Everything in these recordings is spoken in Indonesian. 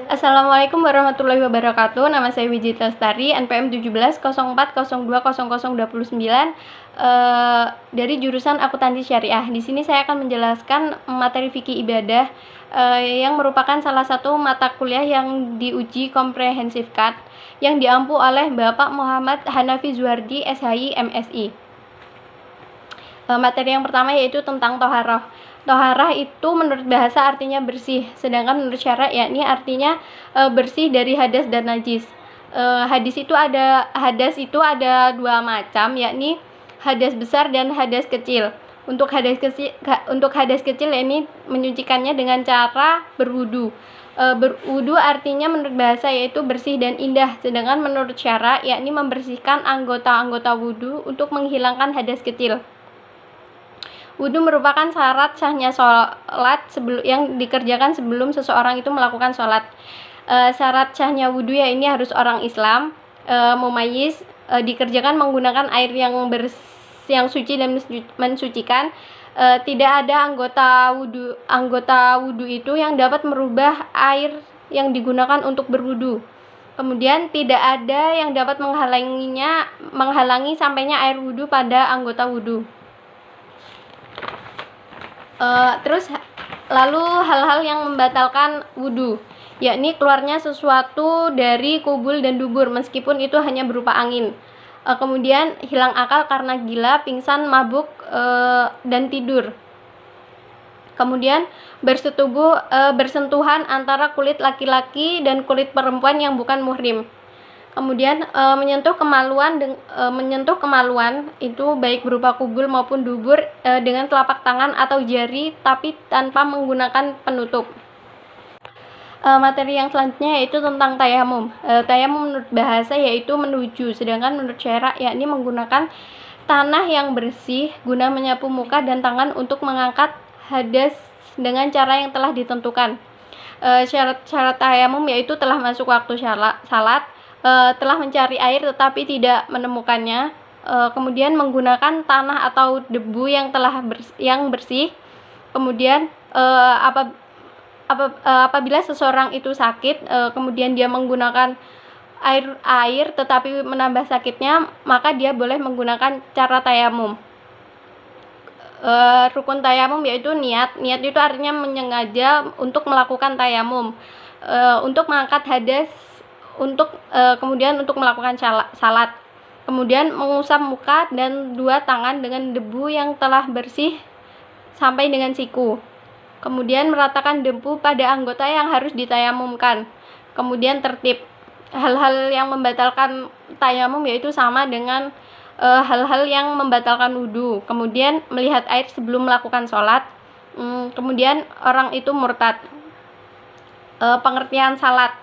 Assalamualaikum warahmatullahi wabarakatuh. Nama saya Wijit Lestari, NPM 1704020029, dari jurusan Akuntansi Syariah. Di sini saya akan menjelaskan materi fikih ibadah yang merupakan salah satu mata kuliah yang diuji komprehensif CAT yang diampu oleh Bapak Muhammad Hanafi Zuhardi, SHI, MSI. Materi yang pertama yaitu tentang toharoh. Toharah itu menurut bahasa artinya bersih, sedangkan menurut syara yakni artinya bersih dari hadas dan najis. Hadas itu ada dua macam, yakni hadas besar dan hadas kecil. Untuk hadas kecil ini menyucikannya dengan cara berwudu. Berwudu artinya menurut bahasa yaitu bersih dan indah, sedangkan menurut syara yakni membersihkan anggota-anggota wudu untuk menghilangkan hadas kecil. Wudu merupakan syarat sahnya sholat yang dikerjakan sebelum seseorang itu melakukan sholat. Syarat sahnya wudu ya ini harus orang Islam, mumayyiz, dikerjakan menggunakan air yang suci dan mensucikan. Tidak ada anggota wudu itu yang dapat merubah air yang digunakan untuk berwudu. Kemudian tidak ada yang dapat menghalangi sampainya air wudu pada anggota wudu. Lalu hal-hal yang membatalkan wudu, yakni keluarnya sesuatu dari kubul dan dubur meskipun itu hanya berupa angin. Kemudian hilang akal karena gila, pingsan, mabuk, dan tidur. Kemudian bersentuhan antara kulit laki-laki dan kulit perempuan yang bukan muhrim. Kemudian menyentuh kemaluan itu baik berupa kubul maupun dubur dengan telapak tangan atau jari tapi tanpa menggunakan penutup. Materi yang selanjutnya yaitu tentang tayamum. Tayamum menurut bahasa yaitu menuju, sedangkan menurut syara yakni menggunakan tanah yang bersih guna menyapu muka dan tangan untuk mengangkat hadas dengan cara yang telah ditentukan. Syarat tayamum yaitu telah masuk waktu salat, telah mencari air tetapi tidak menemukannya, kemudian menggunakan tanah atau debu yang bersih. Kemudian apabila seseorang itu sakit, kemudian dia menggunakan air tetapi menambah sakitnya, maka dia boleh menggunakan cara tayamum. Rukun tayamum yaitu niat itu artinya menyengaja untuk melakukan tayamum, untuk mengangkat hadas, kemudian untuk melakukan salat. Kemudian mengusap muka dan dua tangan dengan debu yang telah bersih sampai dengan siku. Kemudian meratakan debu pada anggota yang harus ditayamumkan. Kemudian tertib. Hal-hal yang membatalkan tayamum yaitu sama dengan hal-hal yang membatalkan wudu. Kemudian melihat air sebelum melakukan sholat. Kemudian orang itu murtad. Pengertian salat.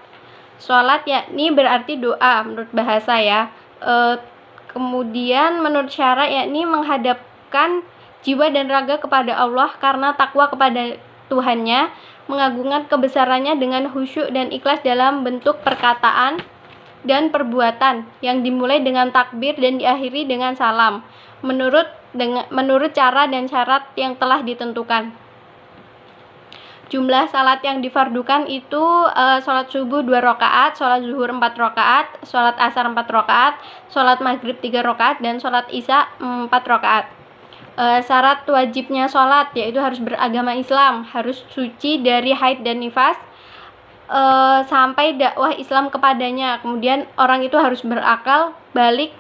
Sholat yakni berarti doa menurut bahasa ya. Kemudian menurut syara yakni menghadapkan jiwa dan raga kepada Allah karena takwa kepada Tuhannya, mengagungkan kebesarannya dengan khusyuk dan ikhlas dalam bentuk perkataan dan perbuatan yang dimulai dengan takbir dan diakhiri dengan salam menurut cara dan syarat yang telah ditentukan. Jumlah salat yang difardukan itu sholat subuh 2 rakaat, sholat zuhur 4 rakaat, sholat asar 4 rakaat, sholat maghrib 3 rakaat, dan sholat isya 4 rakaat. Syarat wajibnya sholat yaitu harus beragama Islam, harus suci dari haid dan nifas, sampai dakwah Islam kepadanya. Kemudian orang itu harus berakal, balik.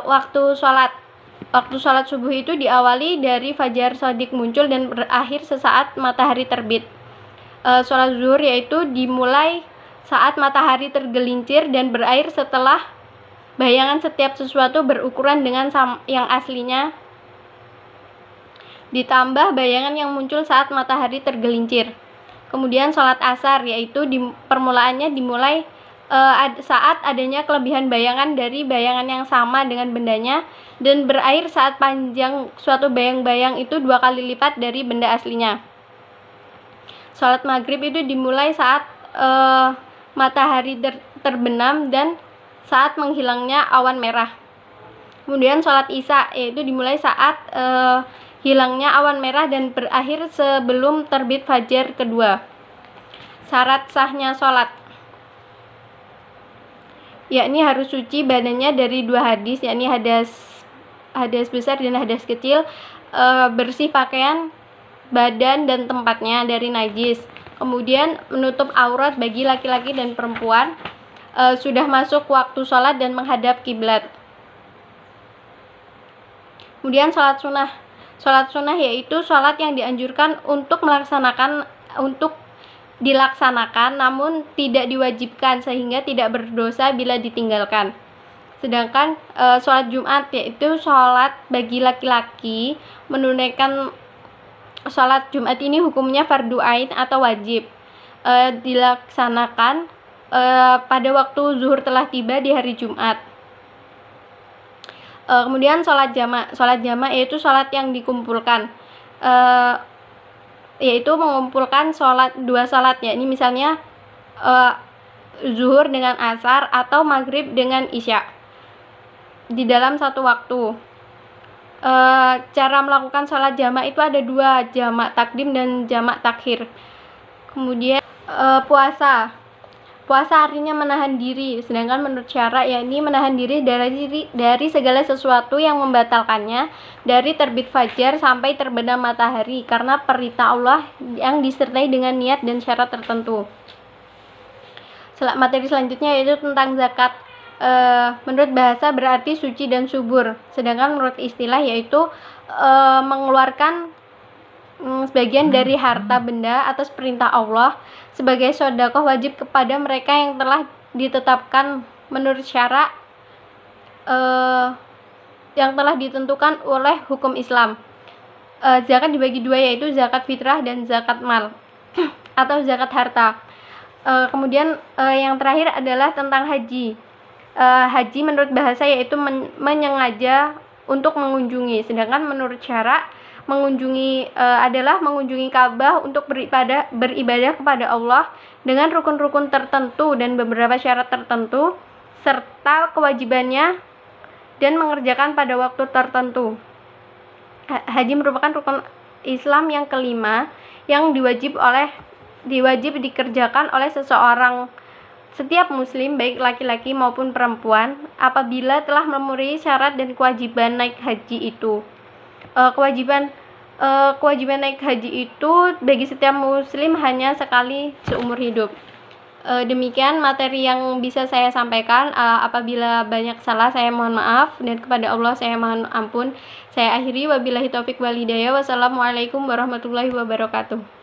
Waktu sholat subuh itu diawali dari fajar shadiq muncul dan berakhir sesaat matahari terbit. Sholat zuhur yaitu dimulai saat matahari tergelincir dan berakhir setelah bayangan setiap sesuatu berukuran dengan yang aslinya ditambah bayangan yang muncul saat matahari tergelincir. Kemudian sholat asar yaitu permulaannya dimulai saat adanya kelebihan bayangan dari bayangan yang sama dengan bendanya dan berakhir saat panjang suatu bayang-bayang itu 2 kali lipat dari benda aslinya. Sholat maghrib itu dimulai saat matahari terbenam dan saat menghilangnya awan merah. Kemudian sholat isya yaitu dimulai saat hilangnya awan merah dan berakhir sebelum terbit fajar kedua. Syarat sahnya sholat, yakni harus suci badannya dari 2 hadis, yakni hadas besar dan hadas kecil, bersih pakaian, badan dan tempatnya dari najis, kemudian menutup aurat bagi laki-laki dan perempuan, sudah masuk waktu sholat dan menghadap kiblat. Kemudian sholat sunnah yaitu sholat yang dianjurkan untuk dilaksanakan namun tidak diwajibkan sehingga tidak berdosa bila ditinggalkan. Sedangkan sholat Jumat yaitu sholat bagi laki-laki. Menunaikan sholat Jumat ini hukumnya fardu ain atau wajib, dilaksanakan pada waktu zuhur telah tiba di hari Jumat. Kemudian sholat jama yaitu sholat yang dikumpulkan, yaitu mengumpulkan dua sholat, yakni misalnya zuhur dengan asar atau maghrib dengan isya di dalam satu waktu. Cara melakukan sholat jamak itu ada 2, jamak takdim dan jamak takhir. Kemudian puasa artinya menahan diri, sedangkan menurut syara yakni menahan diri dari segala sesuatu yang membatalkannya dari terbit fajar sampai terbenam matahari karena perintah Allah yang disertai dengan niat dan syarat tertentu. Materi selanjutnya yaitu tentang zakat. Menurut bahasa berarti suci dan subur, sedangkan menurut istilah yaitu mengeluarkan sebagian dari harta benda atas perintah Allah sebagai sedekah wajib kepada mereka yang telah ditetapkan menurut syara yang telah ditentukan oleh hukum Islam. Zakat dibagi 2 yaitu zakat fitrah dan zakat mal atau zakat harta. Kemudian yang terakhir adalah tentang haji. Haji menurut bahasa yaitu menyengaja untuk mengunjungi, sedangkan menurut syara mengunjungi adalah mengunjungi Ka'bah untuk beribadah kepada Allah dengan rukun-rukun tertentu dan beberapa syarat tertentu serta kewajibannya dan mengerjakan pada waktu tertentu. Haji merupakan rukun Islam yang kelima yang diwajib dikerjakan oleh setiap muslim baik laki-laki maupun perempuan apabila telah memenuhi syarat dan kewajiban naik haji itu. Kewajiban naik haji itu bagi setiap muslim hanya sekali seumur hidup. Demikian materi yang bisa saya sampaikan. Apabila banyak salah saya mohon maaf dan kepada Allah saya mohon ampun. Saya akhiri, wabillahi taufik wal hidayah. Wassalamualaikum warahmatullahi wabarakatuh.